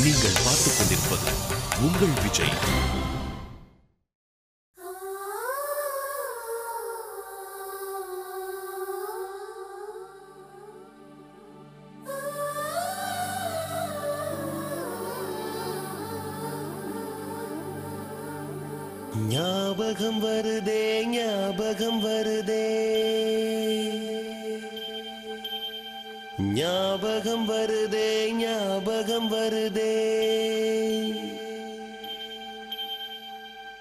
நீங்கள் பார்த்துக் கொண்டிருப்பது உங்கள் விஜய். ஞாபகம் வருதே ஞாபகம் வருதே ஞாபகம் வருதே ஞாபகம் வருதே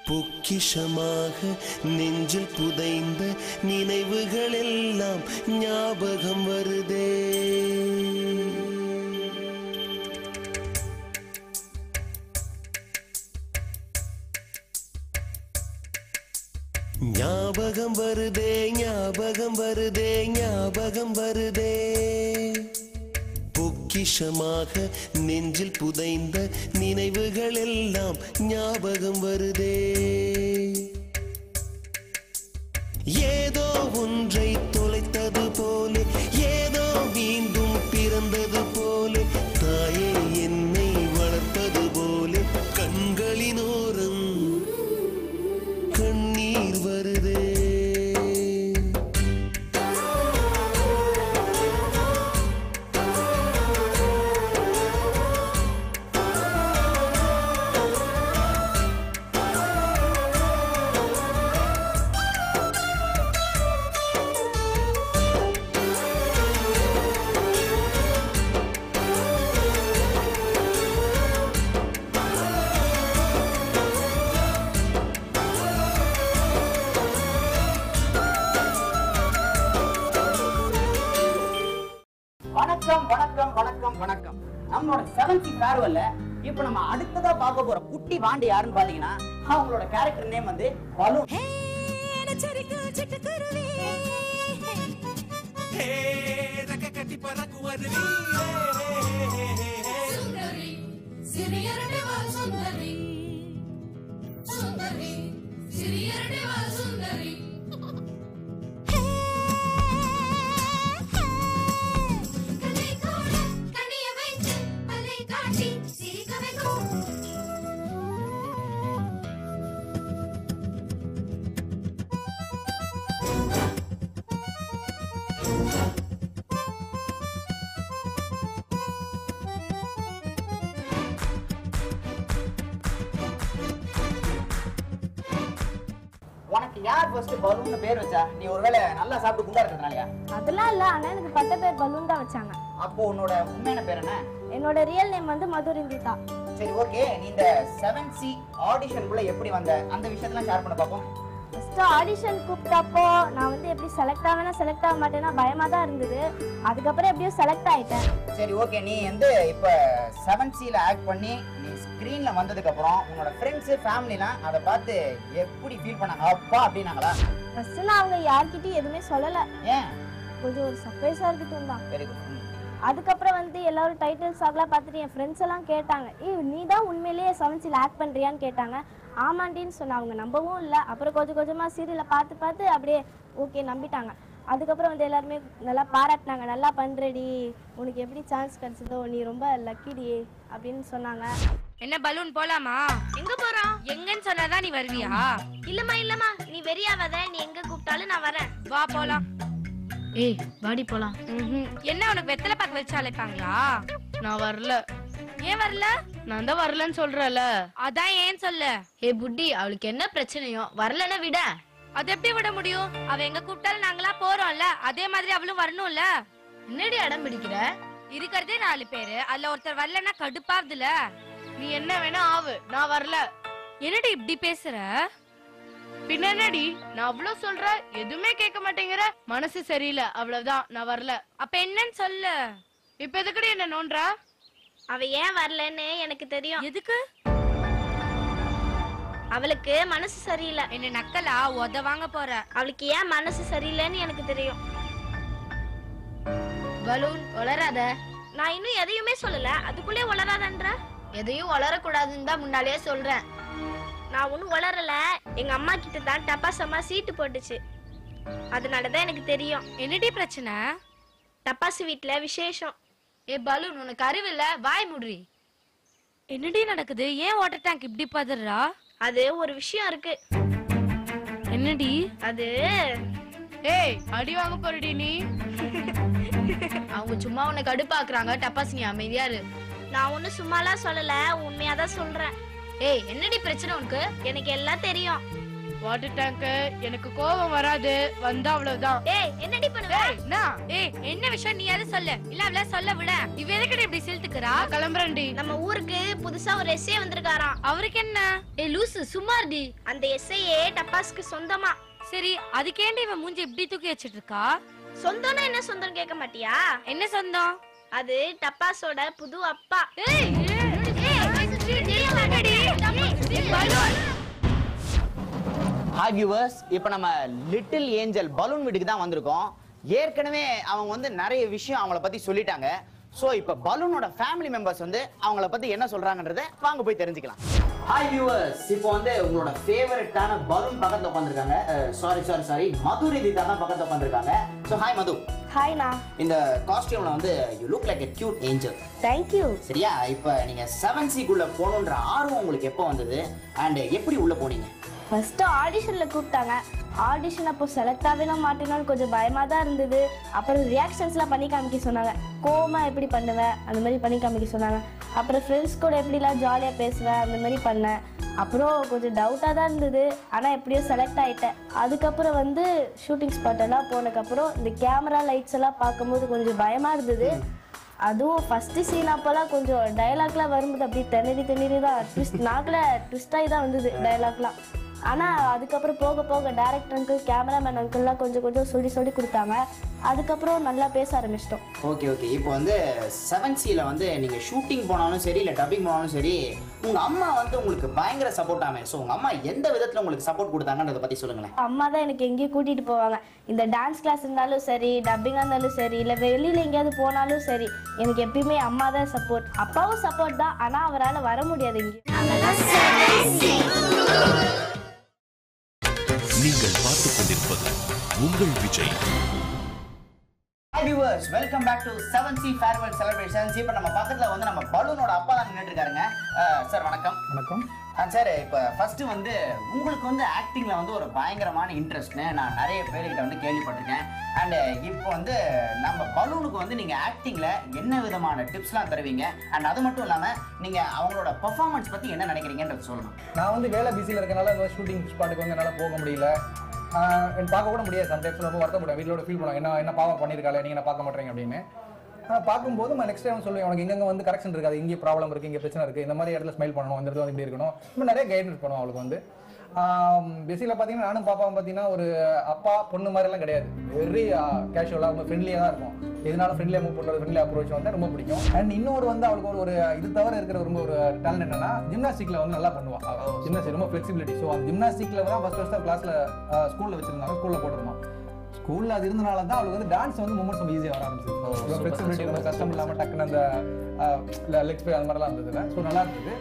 பொக்கிஷமாக நெஞ்சில் புதைந்த நினைவுகள் எல்லாம் ஞாபகம் வருதே. ஞாபகம் வருதே ஞாபகம் வருதே ஞாபகம் வருதே பொக்கிஷமாக நெஞ்சில் புதைந்த நினைவுகள் எல்லாம் ஞாபகம் வருதே. ஏதோ ஒன்றை தொலைத்தது போலே ஏதோ மீண்டும் பிறந்தது போலே தாயே என்னை வளர்ப்பது போலே கண்களினோரம் கண்ணீர் வருதே. வணக்கம் வணக்கம் வணக்கம் வணக்கம். நம்மளோட 7th ஃபேர்வெல்ல இப்போ நம்ம அடுத்ததா பார்க்க போற குட்டி வாண்டி யாருன்னு பாத்தீங்கன்னா அவங்களோட கேரக்டர் நேம் வந்து பலூன். உனக்கு யார் ஃபர்ஸ்ட் பலூன் பேர் வச்சா? நீ ஒருவேளை நல்லா சாப்பிட்டு குண்டா இருக்கிறதுனாலயா? அதெல்லாம் இல்ல, ஆனா எனக்கு பட்ட பேர் பலூன் தான் வச்சாங்க. அப்போ உன்னோட உண்மையான பேர் என்ன? என்னோட ரியல் நேம் வந்து மதுரிந்திதா. சரி ஓகே, நீ இந்த 7C ஆடிஷனுக்குள்ள எப்படி வந்த அந்த விஷயத்தெல்லாம் ஷேர் பண்ண பாப்போம். ஃபர்ஸ்ட் ஆடிஷன் கூப்பிட்டப்போ நான் வந்து எப்படி செலக்ட் ஆவேனா செலக்ட் ஆக மாட்டேன்னா பயமா தான் இருந்தது. அதுக்கப்புறம் எப்படியோ செலக்ட் ஆயிட்டேன். சரி ஓகே, நீ வந்து இப்போ 7Cல ஆக்ட் பண்ணி நீ ஸ்க்ரீன்ல வந்ததுக்கு அப்புறம் உன்னோட ஃப்ரெண்ட்ஸ் ஃபேமிலிலாம் அதை பார்த்து எப்படி ஃபீல் பண்ணாங்க? அப்பா அப்படினாங்களா? ஃபர்ஸ்ட் நான் அவங்க யார்கிட்டயும் எதுவுமே சொல்லல. ஏன்? கொஞ்சம் ஒரு சர்ப்ரைஸா இருக்கட்டும் தான். Very good. அதுக்கப்புறம் வந்து எல்லாரும் டைட்டில் சாக்லாம் பார்த்துட்டு என் ஃப்ரெண்ட்ஸ் எல்லாம் கேட்டாங்க, நீ தான் உண்மையிலேயே 7Cல ஆக்ட் பண்றியான்னு கேட்டாங்க. ஆமாண்டின்னு சொன்ன. அவங்க நம்பவும் இல்லை. அப்புறம் கொஞ்சம் கொஞ்சமாக சீரியலை பார்த்து அப்படியே ஓகே நம்பிட்டாங்க. அதுக்கப்புறம் வந்து எல்லாருமே நல்லா பாராட்டினாங்க, நல்லா பண்ணுறடி, உனக்கு எப்படி சான்ஸ் கிடைச்சதோ, நீ ரொம்ப லக்கிடி அப்படின்னு சொன்னாங்க. என்ன பலூன் போலாமா? எங்க போறோம்? எங்கன்னு சொன்னாதான் நீ வருவியா? இல்லம்மா நீ வெறியாவத, நீ எங்க கூப்பிட்டாலும் நான் வரேன். வா போலாம். ஏய் வாடி போலாம். என்ன உனக்கு வெத்தலை பாக்கு வச்சு அழைப்பாங்களா? நான் வரல. ஏன் வரல? நான் தான் வரலன்னு சொல்றல. அதான் ஏன் சொல்லு. ஏ புட்டி, அவளுக்கு என்ன பிரச்சனையோ வரலன்னா விட. அது எப்படி விட முடியும்? அவ எங்க கூப்பிட்டாலும் நாங்களா போறோம்ல, அதே மாதிரி அவளும் வரணும்ல. என்னடி அடம் பிடிக்கிற? இருக்கிறதே 4 பேரு, அதுல ஒருத்தர் வரலன்னா கடுப்பாதுல. நீ என்ன வேணா ஆவு, நான் வரல. என்னடி இப்படி பேசுற? பின்ன என்னடி, நான் அவ்வளவு சொல்ற எதுவுமே கேட்க மாட்டேங்கிற. மனசு சரியில்லை அவ்வளவுதான், நான் வரல. அப்ப என்னன்னு சொல்லு. இப்ப எதுக்குடி என்ன நோன்றா? அவ ஏன் வரலன்னு எனக்கு தெரியும். எதுக்கு? அவளுக்கு மனசு சரியில்லை. என்ன நக்கலா உத வாங்க போற? அவளுக்கு ஏன் மனசு சரியில்லைன்னு எனக்கு தெரியும். பலூன் வளராத. நான் இன்னும் எதையுமே சொல்லல, அதுக்குள்ளே வளராதன்ற. எதையும் வளரக்கூடாதுன்னு தான் முன்னாலேயே சொல்றேன். நான் ஒன்னும் வளரல. எங்க அம்மா கிட்ட தான் டப்பாசமா சீட்டு போட்டுச்சு, அதனாலதான் எனக்கு தெரியும். என்னடி பிரச்சனை? டப்பாசு வீட்டுல விசேஷம். ஏ பலூன், உனக்கு அறிவு இல்ல, வாய் முடி. என்னடி நடக்குது? ஏன் வாட்டர் டேங்க் இப்படி பதறா? அது ஒரு விஷயம் இருக்கு. என்னடி அது ஏய், அடி வாங்க போறடி நீ. அவங்க சும்மா உன்னை கடுப்பாக்குறாங்க. டப்பாஸ், நீ அமைதியா இரு. நான் ஒன்னும் சும்மாலாம் சொல்லல, உண்மையாதான் சொல்றேன். ஏய், என்னடி பிரச்சனை உனக்கு? எனக்கு எல்லாம் தெரியும். வாட்டர் டேங்க் எனக்கு கோபம் வராது, வந்தா அவ்வளவுதான். ஏய், என்னடி பண்ணுவ? ஏய், என்ன விஷயம் நீ அதை சொல்லு. இல்ல அவள சொல்ல விட. இவ எதுக்கு இப்படி சில்த்துக்கறா? கிளம்புறேன்டி. நம்ம ஊருக்கு புதுசா ஒரு எஸ்ஏ வந்திருக்காராம். அவருக்கு என்ன? ஏய் லூசு, சும்மாடி. அந்த எஸ்ஏ டப்பாஸ்க்கு சொந்தமா. சரி, அதுக்கேண்டி இவன் மூஞ்சி இப்படி தூக்கி வச்சிட்டு இருக்கா? சொந்தம்னா என்ன சொந்தம் கேட்க மாட்டியா? என்ன சொந்தம்? அது டப்பாஸோட புது அப்பா. ஏய், ஹாய் வியூவர்ஸ், இப்போ நம்ம லிட்டில் ஏஞ்சல் பலூன் வீட்டுக்கு தான் வந்திருக்கோம். ஏற்கனவே அவங்க வந்து நிறைய விஷயம் அவங்கள பத்தி சொல்லிட்டாங்க. ஸோ இப்போ பலூனோட ஃபேமிலி மெம்பர்ஸ் வந்து அவங்கள பத்தி என்ன சொல்றாங்கன்றத வாங்க போய் தெரிஞ்சுக்கலாம். ஹாய் வியூவர்ஸ், இப்போ வந்து உங்களோட ஃபேவரட்டான பலூன் பக்கத்துல உட்காந்துருக்காங்க. சாரி மதுரிதிதா தான் பக்கத்துல உட்காந்துருக்காங்க. ஸோ ஹாய் மது. ஹாய்ண்ணா. இந்த காஸ்டியூம்ல வந்து you look like a cute angel. Thank you. சரியா? இப்போ நீங்க 7Cக்குள்ள போகணுன்ற ஆர்வம் உங்களுக்கு எப்போ வந்தது அண்ட் எப்படி உள்ள போனீங்க? ஃபர்ஸ்ட் ஆடிஷன்ல கூப்பிட்டாங்க. ஆடிஷன் அப்போ செலக்ட் ஆகவே மாட்டேன்னு கொஞ்சம் பயமா தான் இருந்தது. அப்புறம் ரியாக்ஷன்ஸ்லாம் பண்ணி காமிக்க சொன்னாங்க. கோமா எப்படி பண்ணுவேன் அந்த மாதிரி பண்ணி காமிக்க சொன்னாங்க. அப்புறம் ஃப்ரெண்ட்ஸ் கூட எப்படிலாம் ஜாலியாக பேசுவேன் அந்த மாதிரி பண்ணேன். அப்புறம் கொஞ்சம் டவுட்டாக தான் இருந்தது, ஆனால் எப்படியோ செலக்ட் ஆகிட்டேன். அதுக்கப்புறம் வந்து ஷூட்டிங் ஸ்பாட் எல்லாம் போனதுக்கப்புறம் இந்த கேமரா லைட்ஸ் எல்லாம் பார்க்கும்போது கொஞ்சம் பயமாக இருந்தது. அதுவும் ஃபஸ்ட்டு சீன் அப்போல்லாம் கொஞ்சம் டைலாக்லாம் வரும்போது அப்படியே திணறி தான் நாக்கில் ட்விஸ்டாகி தான் வந்தது டைலாக்லாம். ஆனால் அதுக்கப்புறம் போக போக டேரக்டர் அங்கிள், கேமராமேன் அங்கிள்லாம் கொஞ்சம் சொல்லி கொடுத்தாங்க. அதுக்கப்புறம் நல்லா பேச ஆரம்பிச்சிட்டோம். ஓகே. இப்போ வந்து 7Cல வந்து நீங்கள் ஷூட்டிங் போனாலும் சரி இல்லை டப்பிங் போனாலும் சரி, உங்கள் அம்மா வந்து உங்களுக்கு பயங்கர சப்போர்ட் ஆமே. ஸோ உங்கள் அம்மா எந்த விதத்தில் உங்களுக்கு சப்போர்ட் கொடுத்தாங்கன்றதை பற்றி சொல்லுங்களேன். அம்மா தான் எனக்கு எங்கேயும் கூட்டிகிட்டு போவாங்க. இந்த டான்ஸ் கிளாஸ் இருந்தாலும் சரி, டப்பிங்காக இருந்தாலும் சரி, இல்லை வெளியில் எங்கேயாவது போனாலும் சரி, எனக்கு எப்பயுமே அம்மா தான் சப்போர்ட். அப்பாவும் சப்போர்ட் தான், ஆனால் அவரால் வர முடியாது இங்கே. நீங்கள் பார்த்துக் கொண்டிருப்பது உங்கள் Vijay. Hi viewers, welcome back to 7C farewell celebrations. இப்போ நம்ம பக்கத்தில் வந்து நம்ம பலூனோட அப்பா தான் நின்றுட்டு இருக்காருங்க. சார் வணக்கம். வணக்கம் சார், இப்போ ஃபர்ஸ்ட்டு வந்து உங்களுக்கு வந்து ஆக்டிங்கில் வந்து ஒரு பயங்கரமான இன்ட்ரெஸ்ட்னு நான் நிறைய பேர்கிட்ட வந்து கேள்விப்பட்டிருக்கேன். அண்டு இப்போ வந்து நம்ம பலூனுக்கு வந்து நீங்கள் ஆக்டிங்கில் என்ன விதமான டிப்ஸ்லாம் தருவீங்க? அண்ட் அது மட்டும் இல்லாமல் நீங்கள் அவங்களோட பெர்ஃபார்மன்ஸ் பற்றி என்ன நினைக்கிறீங்கன்றது சொல்லணும். நான் வந்து வேலை பிஸியில் இருக்கனால ஷூட்டிங் ஸ்பாட்டுக்கு வந்து என்னால் போக முடியல. பார்க்க கூட முடியாது. சம்டைம்ஸ் ரொம்ப வருத்தப்படுவேன். வீட்டிலோட ஃபீல் பண்ணுவாங்க, என்ன பாவம் பண்ணியிருக்காளே, நீங்கள் என்ன பார்க்க மாட்டேங்க அப்படின்னு. பார்க்கும்போது நான் நெக்ஸ்ட் டைம் சொல்லுவேன், உனக்கு எங்கே வந்து கரெக்ஷன் இருக்காது, இங்கே ப்ராப்ளம் இருக்குது, இங்கே பிரச்சனை இருக்குது, இந்த மாதிரி இடத்துல ஸ்மைல் பண்ணணும், இந்த இடத்துல வந்து இப்படி இருக்கணும், இன்னும் நிறைய கைடன்ஸ் பண்ணுவோம் அவளுக்கு வந்து. பேசியில் பார்த்தீங்கன்னா நானும் பாப்பாவும் பார்த்தீங்கன்னா ஒரு அப்பா பொண்ணு மாதிரிலாம் கிடையாது. வெரி கேஷுவலாக ரொம்ப ஃப்ரெண்ட்லியாக தான் இருக்கும். எதனால ஃப்ரெண்ட்லியாக மூவ் பண்ணுறது, ஃப்ரெண்ட்லி அப்ரோச் வந்து ரொம்ப பிடிக்கும். அண்ட் இன்னொரு வந்து அவளுக்கு ஒரு இது தவிர இருக்கிற ரொம்ப ஒரு டேலண்ட் என்னன்னா, ஜிம்னாஸ்டிக்கில் வந்து நல்லா பண்ணுவாள். ஜிம்னாஸ்டிக் ரொம்ப ஃப்ளெக்சிபிலிட்டி. ஸோ அந்த ஜிம்னாஸ்டிக்கில் தான் ஃபஸ்ட் கிளாஸில் ஸ்கூலில் வச்சிருந்தாங்க, ஸ்கூலில் போட்டிருந்தோம். ஸ்கூலில் அது இருந்தனால தான் அவளுக்கு வந்து டான்ஸ் வந்து மூமெண்ட்ஸ் ரொம்ப ஈஸியாக வர ஆரம்பிச்சிது. ஃப்ளெக்சிபிலிட்டி ரொம்ப கஷ்டம் இல்லாமல் டக்குன்னு அந்த லெக்ஸ் பே அந்த மாதிரிலாம் இருந்ததுல. ஸோ நல்லா இருந்தது.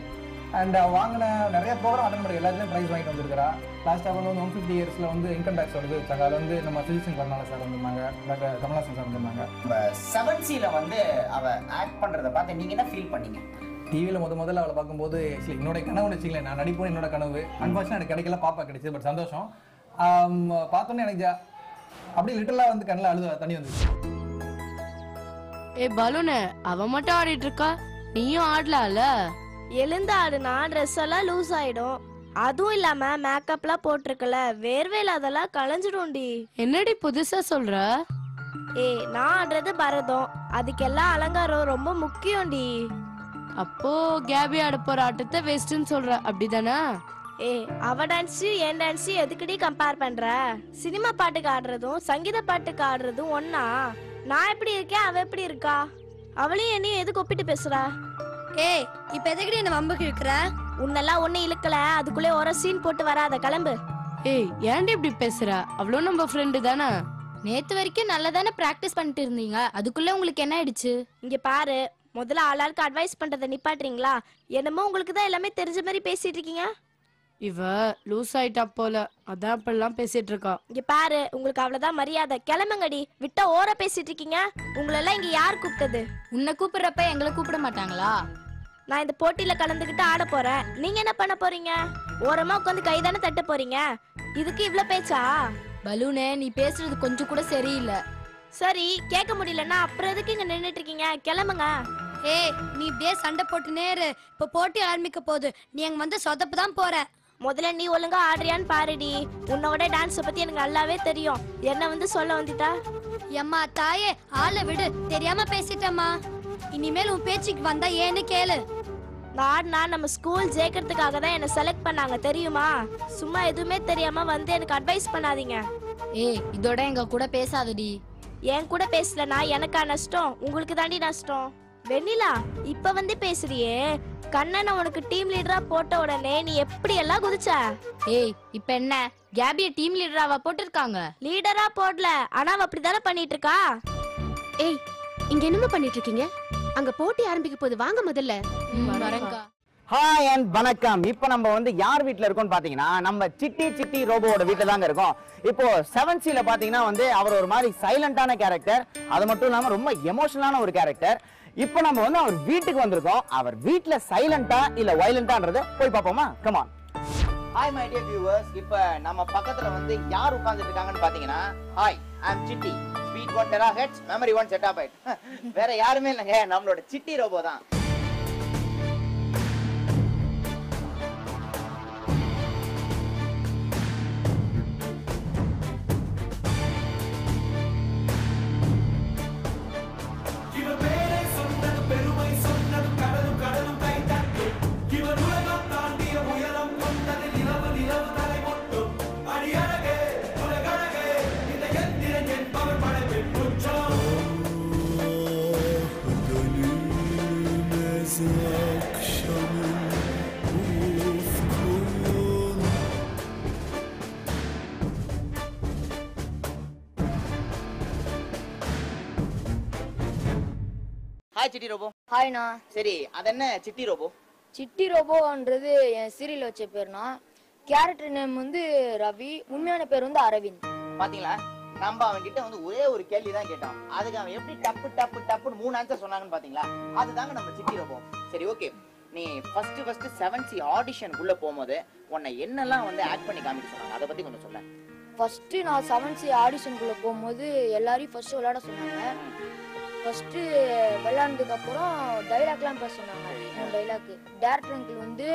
அண்ட் வாங்கின நிறைய ப்ரோக்ராம் அட்டன் பண்ணி எல்லாத்துலேயும் ப்ரைஸ் வாங்கிட்டு வந்திருக்கிறா. லாஸ்ட்டாக வந்து 150 இயர்ஸில் வந்து இன்கம் டேக்ஸ் வந்து வச்சாங்க. அதில் வந்து நம்ம சிஜிசன் கருணாநிதி சார் வந்திருந்தாங்க, டாக்டர் கமலாசன் சார் வந்திருந்தாங்க. இப்போ 7Cல வந்து அவள் ஆக்ட் பண்ணுறதை பார்த்து நீங்கள் என்ன ஃபீல் பண்ணீங்க? டிவியில் முதல்ல அவளை பார்க்கும்போது ஆக்சுவலி என்னோட கனவுன்னு வச்சுக்கலேன். நான் நடிப்போம் என்னோட கனவு. அன்ஃபார்ச்சுனேட் எனக்கு கிடைக்கல, பாப்பா கிடைச்சது. பட் சந்தோஷம். பார்த்தோன்னே எனக்கு அப்படியே லிட்டலாக வந்து கண்ணில் அழுத தண்ணி வந்துச்சு. ஏ பலூனு, அவ மட்டும் ஆடிட்டு இருக்கா, நீயும் ஆடலாம்ல? எழுந்து ஆடுனா ட்ரெஸ் எல்லாம் லூஸ் ஆயிடும். அதுவும் இல்லாம மேக்கப்லாம் போட்டிருக்கல, வேர்வையில அதெல்லாம் களைஞ்சிடும்டி. என்னடி புதுசா சொல்ற? நான் ஆடுறது பரதம், அதுக்கெல்லாம் அலங்காரம் ரொம்ப முக்கியம்டி. அப்போ கேபி ஆட போற ஆட்டத்தை வேஸ்ட்னு சொல்ற, அப்படிதானே? அவ டான்ஸு என் டான்ஸு எதுக்குடி கம்பேர் பண்ற? சினிமா பாட்டுக்கு ஆடுறதும் சங்கீத பாட்டுக்கு ஆடுறதும் ஒன்னா? நான் எப்படி இருக்கேன், அவ எப்படி இருக்கா? அவளையும் என்னையும் எதுக்கு ஒப்பிட்டு பேசுறா? இப்ப எதுக்குடி என்ன வம்புக்கு இழுக்கிற? உன்னெல்லாம் ஒண்ணு இழுக்கல, அதுக்குள்ளே ஒரு சீன் போட்டு வராத, கிளம்பு. ஏன்டி இப்படி பேசுற? அவ்வளவு நம்ம ஃப்ரெண்டு தானே. நேத்து வரைக்கும் நல்லா தானே பிராக்டிஸ் பண்ணிட்டு இருந்தீங்க, அதுக்குள்ள உங்களுக்கு என்ன ஆயிடுச்சு? இங்க பாரு, முதல்ல ஆளாளுக்கு அட்வைஸ் பண்றதை நிப்பாட்டுறீங்களா? என்னமோ உங்களுக்கு தான் எல்லாமே தெரிஞ்ச மாதிரி பேசிட்டு இருக்கீங்க. இவ லூஸ் ஆயிட்டா போல, அதான் இப்பெல்லாம் பேசிட்டு இருக்கா. இங்க பாரு, உங்களுக்கு அவ்வளவுதான் மரியாதை, கிளம்புங்கடி. விட்டா ஓர பேசிட்டு இருக்கீங்க. உங்களெல்லாம் இங்க யார் கூப்பிட்டது? உன்னை கூப்பிடுறப்ப எங்களை கூப்பிட மாட்டாங்களா? நான் இந்த போட்டியில கலந்துக்கிட்டு ஆட போறேன். நீங்க என்ன பண்ண போறீங்க? ஓரமா உட்காந்து கைதானே தட்ட போறீங்க. இதுக்கு இவ்ளோ பேச்சா? பலூனே, நீ பேசுறது கொஞ்சம் கூட சரியில்லை. சரி, கேட்க முடியலன்னா அப்புறம் எதுக்கு இங்க நின்னுட்டு இருக்கீங்க? கிளம்புங்க. ஏய், நீ இப்படியே சண்டை போட்டு நேரு. இப்ப போட்டி ஆரம்பிக்க போகுது. நீ அங்க வந்து சொதப்பு தான் போற. முதல்ல நீ ஒழுங்கா ஆடுறியான்னு பாருடி. உன்னோட டான்ஸ பத்தி எனக்கு நல்லாவே தெரியும். என்ன வந்து சொல்ல வந்துட்டா? எம்மா தாயே, ஆளை விடு. தெரியாம பேசிட்டம்மா. இனிமேல் உன் பேச்சுக்கு வந்தா ஏன்னு கேளு. நான் நம்ம ஸ்கூல் ஜெயிக்கிறதுக்காக தான் என்ன செலக்ட் பண்ணாங்க தெரியுமா? சும்மா எதுவுமே தெரியாம வந்து எனக்கு அட்வைஸ் பண்ணாதீங்க. ஏய், இதோட எங்க கூட பேசாதடி. என் கூட பேசலனா எனக்கா நஷ்டம்? உங்களுக்கு தாண்டி நஷ்டம். வெண்ணிலா, இப்ப வந்து பேசுறியே. கண்ணனை உனக்கு டீம் லீடரா போட்ட உடனே நீ எப்படி எல்லாம் குதிச்ச? ஏய், இப்ப என்ன கேபிய டீம் லீடராவா போட்டிருக்காங்க? லீடரா போடல, ஆனா அவ அப்படிதானே பண்ணிட்டு இருக்கா. ஏய், இங்க என்னமா பண்ணிட்டு இருக்கீங்க? அங்க போட்டி ஆரம்பிக்க போகுது, வாங்க முதல்ல. வரேன்க்கா. ஹாய் அண்ட் வணக்கம். இப்போ நம்ம வந்து யார் வீட்ல இருக்கோம்னு பாத்தீங்கன்னா நம்ம சிட்டி ரோபோவோட வீட்ல தாங்க இருக்கோம். இப்போ 7Cல பாத்தீங்கன்னா வந்து அவர் ஒரு மாதிரி சைலண்டான கேரக்டர், அது மட்டும் இல்லாம ரொம்ப எமோஷனலான ஒரு கேரக்டர். இப்போ நம்ம வந்து அவர் வீட்டுக்கு வந்திருக்கோம். அவர் வீட்ல சைலண்டா இல்ல வயலண்டான்றத போய் பாப்போமா? Come on. Hi my dear viewers. இப்போ நம்ம பக்கத்துல வந்து யார் உட்கார்ந்துட்டு இருக்காங்கன்னு பாத்தீங்கன்னா, hi I am Chitti, speed 1 THz, memory 1 ZB. வேற யாருமே இல்லைங்க, நம்மளோட சிட்டி ரோபோ தான். Hi Chitti robot. ஹாய்ண்ணா. சரி, அது என்ன சிட்டி ரோபோ? சிட்டி ரோபோன்றது என் சீரியல் வச்ச பேர்னா. கேரக்டர் நேம் வந்து ரவி, உண்மையான பேர் வந்து அரவிந்த். பாத்தீங்களா, நம்ம அவன் கிட்ட வந்து ஒரே ஒரு கேள்வி தான் கேட்டோம், அதுக்கு அவன் எப்படி டப்புன்னு 3 ஆன்சர் சொன்னாங்கன்னு பாத்தீங்களா? அதுதாங்க நம்ம சிட்டி ரோபோ. சரி, ஓகே. நீ ஃபர்ஸ்ட் 7C ஆடிஷனுக்குள்ள போகும்போது உன்னை என்னெல்லாம் வந்து ஆக்ட் பண்ணி காமிக்க சொன்னாங்க, அதை பத்தி கொஞ்சம் சொல்ல. ஃபர்ஸ்ட் நான் 7C ஆடிஷனுக்குள்ள போகும்போது எல்லாரையும் ஃபர்ஸ்ட் விளையாட சொன்னாங்க. ஃபர்ஸ்ட் விளையாடுறதுக்கு அப்புறம் டைலாக்லாம் பேச சொன்னாங்க. டைலாக் டேரக்டர் அங்கிள் வந்து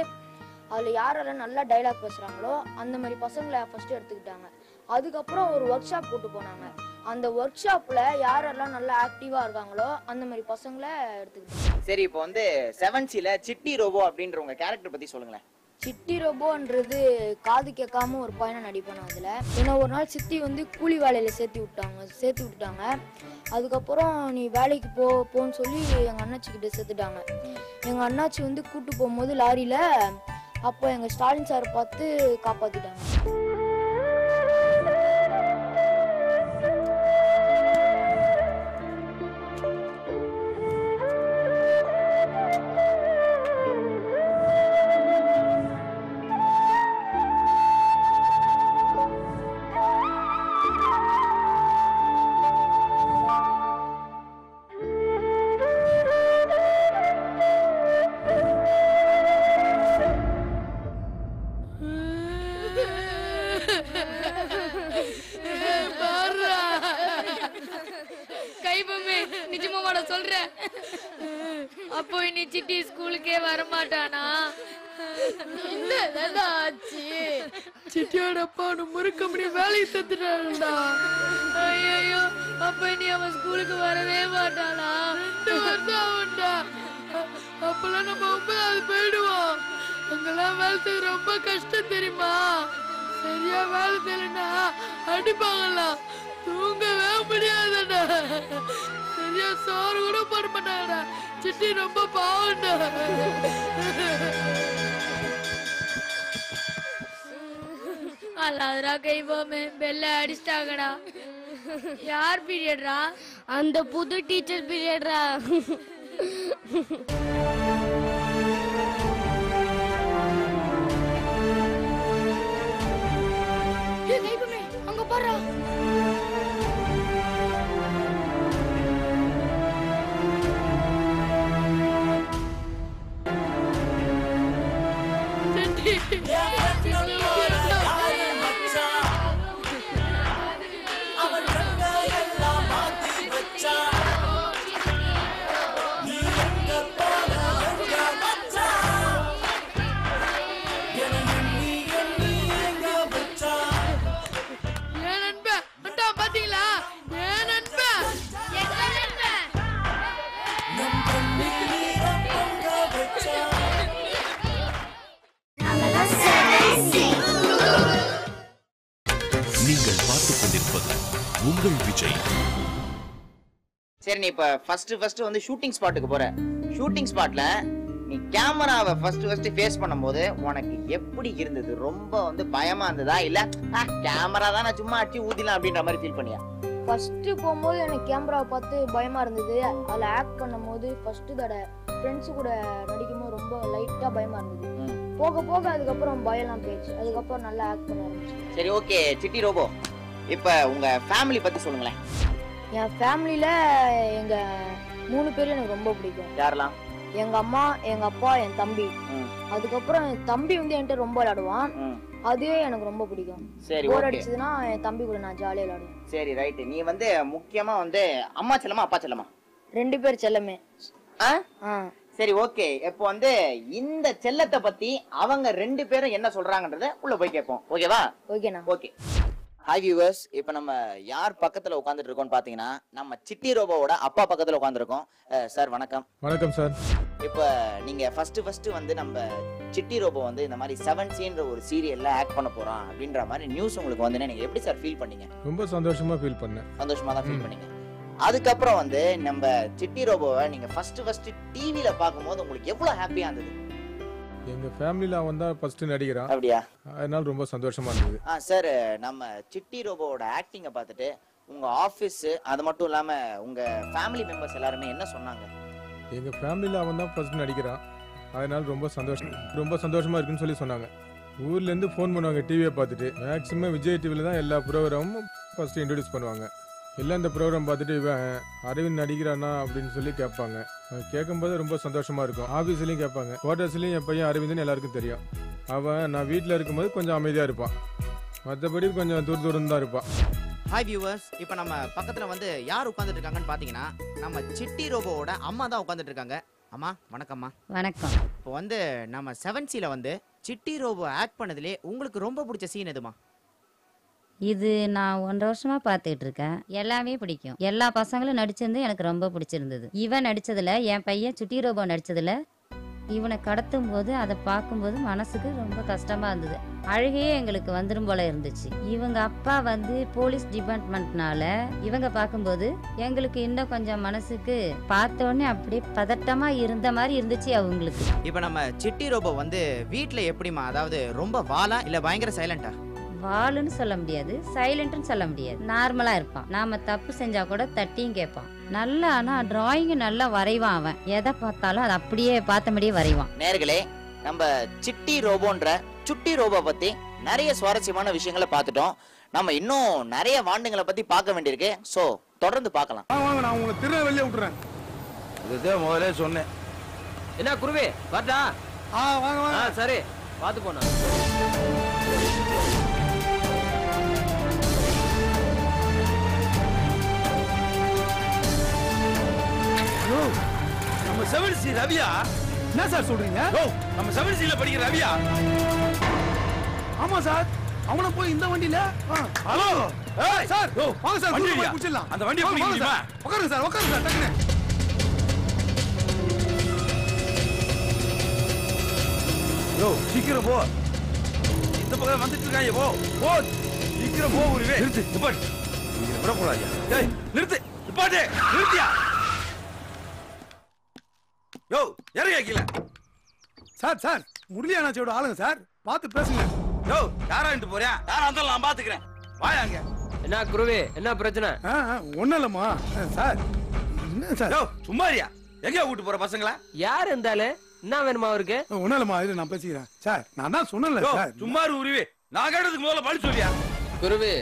அதில் யாரெல்லாம் நல்லா டைலாக் பேசுகிறாங்களோ அந்த மாதிரி பசங்களை ஃபர்ஸ்ட் எடுத்துக்கிட்டாங்க. அதுக்கப்புறம் ஒரு ஒர்க் ஷாப் கூட்டு போனாங்க. அந்த ஒர்க் ஷாப்ல யாரெல்லாம் நல்லா ஆக்டிவா இருக்காங்களோ அந்த மாதிரி பசங்களை எடுத்துக்கிட்டாங்க. சரி, இப்போ வந்து 7Cல சிட்டி ரோபோ அப்படின்ற உங்க கேரக்டர் பத்தி சொல்லுங்களேன். சிட்டி ரோபோன்றது காது கேட்காம ஒரு பையனை நடிப்பானு. அதில் ஏன்னா ஒரு நாள் சிட்டி வந்து கூலி வேலையில் சேர்த்து விட்டுட்டாங்க. அதுக்கப்புறம் நீ வேலைக்கு போன்னு சொல்லி எங்கள் அண்ணாச்சிக்கிட்ட சேர்த்துட்டாங்க. எங்கள் அண்ணாச்சி வந்து கூட்டு போகும்போது லாரியில் அப்போ எங்கள் ஸ்டாலின் சார் பார்த்து காப்பாற்றிட்டாங்க. நிஜமாடா சொல்றேன். அப்போ இனி சிட்டி ஸ்கூலுக்கே வரமாட்டானா? என்ன ஆச்சு? சிட்டியோட அப்பா முறுக்க முடிய வேலையை செத்துட்டான்டா. ஐயோ, அப்ப நீ அவன் ஸ்கூலுக்கு வரவே மாட்டானா? அப்பெல்லாம் நம்ம 9வது போயிடுவோம். அங்கெல்லாம் வேலை செய்ய ரொம்ப கஷ்டம் தெரியுமா? சரியா வேலை செய்யலன்னா அடிப்பாங்கலாம், தூங்கவே முடியாதுடா. சரியா சோறு கூட போட மாட்டாங்கடா. சிட்டி ரொம்ப பாவம்டா. அல்லாதரா கைவோமே, பெல்ல அடிச்சிட்டாங்கடா. யார் பீரியட்ரா? அந்த புது டீச்சர் பீரியட்ரா. அங்க பாரு. நீங்கள் பார்த்துக் கொண்டிருப்பது உங்கள் விஜய். சரி, நீ இப்ப ஃபர்ஸ்ட் வந்து ஷூட்டிங் ஸ்பாட்டுக்கு போற. ஷூட்டிங் ஸ்பாட்ல நீ கேமராவை ஃபர்ஸ்ட் ஃபேஸ் பண்ணும்போது உனக்கு எப்படி இருந்தது? ரொம்ப வந்து பயமா இருந்ததா இல்ல கேமரா தான் நான் சும்மா அடிச்சு ஊதிலாம் அப்படின்ற மாதிரி ஃபீல் பண்ணியா? ஃபர்ஸ்ட் போகும்போது எனக்கு கேமராவை பார்த்து பயமா இருந்தது. அதில் ஆக்ட் பண்ணும்போது ஃபர்ஸ்ட் தடவை ஃப்ரெண்ட்ஸு கூட நடிக்கும்போது ரொம்ப லைட்டாக பயமா இருந்தது. போக போக அதுக்கப்புறம் பயம்லாம் போயிடுச்சு. அதுக்கப்புறம் நல்லா ஆக்ட் பண்ண ஆரம்பிச்சு. சரி, ஓகே சிட்டி ரோபோ, இப்போ உங்க ஃபேமிலி பத்தி சொல்லுங்களேன். என் ஃபேமிலியில எங்க 3 பேரும் எனக்கு ரொம்ப பிடிக்கும். யாரெல்லாம்? எங்க அம்மா, எங்க அப்பா, என் தம்பி. அதுக்கப்புறம் என் தம்பி வந்து என்கிட்ட ரொம்ப விளையாடுவான். அதுவே எனக்கு ரொம்ப பிடிக்கும். சரி, போர் அடிச்சதுன்னா என் தம்பி கூட நான் ஜாலியா விளையாடுவேன். சரி, ரைட். நீ வந்து முக்கியமா வந்து அம்மா செல்லமா அப்பா செல்லமா? 2 பேர் செல்லமே. சரி, ஓகே. இப்போ வந்து இந்த செல்லத்தை பத்தி அவங்க 2 பேரும் என்ன சொல்றாங்கன்றத உள்ள போய் கேட்போம். ஓகேவா? ஓகேண்ணா. ஓகே. ஹாய் வியூவர்ஸ், இப்போ நம்ம யார் பக்கத்துல உட்காந்துட்டு இருக்கோம்னு பாத்தீங்கன்னா நம்ம சிட்டி ரோபோவோட அப்பா பக்கத்துல உட்காந்துருக்கோம். சார் வணக்கம். வணக்கம் சார். இப்போ நீங்க ஃபர்ஸ்ட் வந்து நம்ம சிட்டி ரோபோ வந்து இந்த மாதிரி 7Cன்ற ஒரு சீரியல்ல ஆக்ட் பண்ண போறான் அப்படின்ற மாதிரி நியூஸ் உங்களுக்கு வந்து நீங்க எப்படி சார் ஃபீல் பண்ணீங்க? ரொம்ப சந்தோஷமா ஃபீல் பண்ணேன். சந்தோஷமா தான் ஃபீல் பண்ணீங்க. அதுக்கப்புறம் வந்து நம்ம சிட்டி ரோபோவை நீங்க ஃபர்ஸ்ட் டிவில பாக்கும்போது உங்களுக்கு எவ்வளவு ஹாப்பியா இருந்தது? எங்க ஃபேமிலில அவன் தான் ஃபர்ஸ்ட் நடிகரான். அப்படியா? அதனால ரொம்ப சந்தோஷமா இருந்தது. சார், நம்ம சிட்டி ரோபோவோட ஆக்டிங்கை பார்த்துட்டு உங்க ஆபீஸ் அது மட்டும் இல்லாம உங்க ஃபேமிலி மெம்பர்ஸ் எல்லாருமே என்ன சொன்னாங்க? எங்க ஃபேமிலில அவன் தான் ஃபர்ஸ்ட் நடிகரான். அதனால ரொம்ப சந்தோஷமா இருக்குன்னு சொல்லி சொன்னாங்க. ஊர்ல இருந்து ஃபோன் பண்ணுவாங்க டிவியை பார்த்துட்டு. மேக்ஸிமம் விஜய் டிவில தான் எல்லா ப்ரோக்ராமும் ஃபர்ஸ்ட் இன்ட்ரோடியூஸ் பண்ணுவாங்க. எல்லாம் இந்த ப்ரோக்ராம் பார்த்துட்டு இவன் அரவிந்த் நடிக்கிறானா அப்படின்னு சொல்லி கேட்பாங்க. கேட்கும்போது ரொம்ப சந்தோஷமா இருக்கும். ஆஃபீஸ்லையும் கேட்பாங்க, குவார்டர்ஸ்லையும் என் பையன் அரவிந்த்னு எல்லாருக்கும் தெரியும். அவன் நான் வீட்டில் இருக்கும்போது கொஞ்சம் அமைதியாக இருப்பான், மற்றபடி கொஞ்சம் தூரம் தான் இருப்பான். ஹாய் வியூவர்ஸ், இப்போ நம்ம பக்கத்தில் வந்து யார் உட்காந்துட்டு இருக்காங்கன்னு பார்த்தீங்கன்னா நம்ம சிட்டி ரோபோவோட அம்மா தான் உட்காந்துட்டு இருக்காங்க. அம்மா வணக்கம்மா. வணக்கம். இப்போ வந்து நம்ம 7Cல வந்து சிட்டி ரோபோ ஆக்ட் பண்ணதுலே உங்களுக்கு ரொம்ப பிடிச்ச சீன் எதுமா? இது நான் 1.5 வருஷமா பார்த்துட்டு இருக்கேன். எல்லாமே பிடிக்கும். எல்லா பசங்களும் நடிச்சிருந்து எனக்கு ரொம்ப பிடிச்சிருந்தது. இவன் நடிச்சதுல, என் பையன் சுட்டி ரோபோ நடிச்சதுல இவனை கடத்தும் போது அதை பார்க்கும்போது மனசுக்கு ரொம்ப கஷ்டமா இருந்தது. அழுகையே எங்களுக்கு வந்துடும் போல இருந்துச்சு. இவங்க அப்பா வந்து போலீஸ் டிபார்ட்மெண்ட்னால இவங்க பார்க்கும்போது எங்களுக்கு இன்னும் கொஞ்சம் மனசுக்கு பார்த்தோன்னே அப்படியே பதட்டமா இருந்த மாதிரி இருந்துச்சு அவங்களுக்கு. இப்போ நம்ம சிட்டி ரோபோ வந்து வீட்டில் எப்படிமா, அதாவது ரொம்ப வாலா இல்லை பயங்கர சைலண்டா? வாளுன்னு சொல்ல முடியாது, சைலண்ட்னு சொல்ல முடியாது. நார்மலா இருப்பான். நாம தப்பு செஞ்சா கூட தட்டியும் கேட்பான். நல்லா, ஆனா டிராயிங் நல்லா வரைவான். அவன் எதை பார்த்தாலும் அதை அப்படியே பார்த்தபடியே வரைவான். நேர்களே, நம்ம சிட்டி ரோபோன்ற சுட்டி ரோபோ பத்தி நிறைய சுவாரஸ்யமான விஷயங்களை பார்த்துட்டோம். நம்ம இன்னும் நிறைய வாண்டுங்களை பத்தி பார்க்க வேண்டியிருக்கு. சோ தொடர்ந்து பார்க்கலாம். வாங்க, நான் உங்களை திருநெல்வேலியே விட்டுறேன். இதுதான் முதல்ல சொன்னேன். என்ன குருவே வரட்டா? வாங்க வாங்க. சரி, பார்த்து போனா. நம்ம 7C ரவியா? என்ன சார் சொல்றீங்க? நம்ம 7Cல படிக்கிற ரவியா? ஆமா சார். அவன போய் இந்த வண்டியில. ஹலோ சார், வாங்க சார், வண்டி புடிச்சிடலாம். அந்த வண்டியை பிடிங்க. உட்காருங்க சார், உட்காருங்க சார், டக்குனு. சீக்கிரம் போ. இந்த பக்கம் வந்துட்டு இருக்காங்க. போ சீக்கிரம் போ. உருவே நிறுத்து. நிப்பாட்டு. நீங்க விட போறாங்க. டேய் நிறுத்து. நிப்பாட்டு. நிறுத்தியா? இறங்க கீழே. சார் முரளியானாச்சியோட ஆளுங்க சார், பார்த்து பேசுங்க. யாரான்ட்டு போறியா? யாரா இருந்தாலும் நான் பாத்துக்கிறேன். வாயாங்க. என்ன குருவே, என்ன பிரச்சனை? ஒண்ணும் இல்லம்மா சார். என்ன சார்? சும்மாரியா? எங்க கூட்டு போற பசங்களா? யார் இருந்தாலும் என்ன வேணுமா அவருக்கு? ஒண்ணும் இல்லம்மா, இது நான் பேசிக்கிறேன் சார். நான் தான் சொன்னேன்ல சார். சும்மாரு உருவே. நான் கேட்டதுக்கு முதல்ல பழி சொல்லியா? குருவே,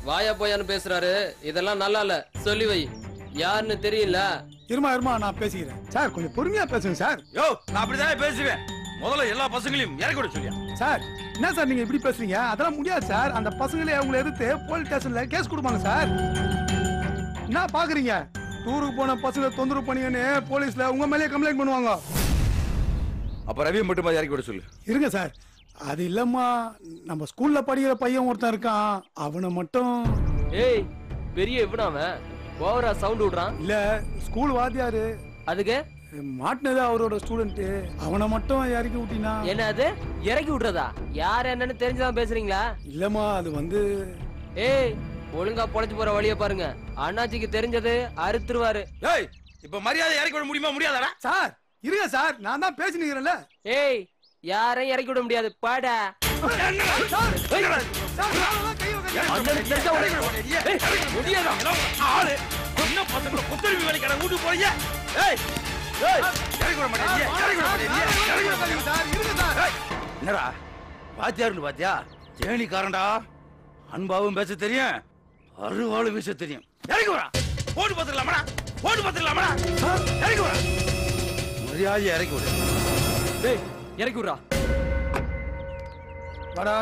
வாயா போயான்னு பேசுறாரு. இதெல்லாம் நல்லா இல்ல, சொல்லி வை. யாருன்னு தெரியல. இருமா நான் பேசிக்கிறேன் சார். கொஞ்சம் பொறுமையா பேசுங்க சார். நான் அப்படிதானே பேசுவேன். முதல்ல எல்லா பசங்களையும் இறக்கி விட சொல்லியா? சார் என்ன சார் நீங்க இப்படி பேசுறீங்க? அதெல்லாம் முடியாது சார். அந்த பசங்களே அவங்களை எதிர்த்து போலீஸ் ஸ்டேஷன்ல கேஸ் கொடுப்பாங்க சார். என்ன பாக்குறீங்க? டூருக்கு போன பசங்க தொந்தரவு பண்ணீங்கன்னு போலீஸ்ல உங்க மேலே கம்ப்ளைண்ட் பண்ணுவாங்க. அப்ப ரவியை மட்டும் இறக்கி விட சொல்லு. இருங்க சார். அது இல்லம்மா, நம்ம ஸ்கூல்ல படிக்கிற பையன் ஒருத்தன் இருக்கான், அவனை மட்டும். ஏய் பெரிய இவனாவன் ஓவரா சவுண்ட் விடுறான். இல்ல ஸ்கூல் வாத்தியாரு, அதுக்கு மாட்டினது அவரோட ஸ்டூடெண்ட், அவனை மட்டும் இறக்கி விட்டினா. என்ன அது இறக்கி விடுறதா? யார் என்னன்னு தெரிஞ்சுதான் பேசுறீங்களா? இல்லம்மா அது வந்து. ஏய் ஒழுங்கா பொழைச்சு போற வழிய பாருங்க, அண்ணாச்சிக்கு தெரிஞ்சது அறுத்துருவாரு. ஏய் இப்ப மரியாதை இறக்கி விட முடியுமா முடியாதாடா? சார் இருங்க சார், நான் தான் பேசினீங்கறேன்ல. ஏய் யாரையும் இறக்கி விட முடியாது, பாடா. என்னடா வாத்தியாருன்னு பாத்தியா? தேனிக்காரன்டா, அன்பாவும் பேச தெரியும், அருவாளும் வீச தெரியும். இறக்கி வரா, போட்டு பார்த்துக்கலாமா? போட்டு பார்த்துக்கலாமா? இறக்கி வரா, மரியாதையை இறக்கி விடு. இறக்கி விடுறா. வாடா.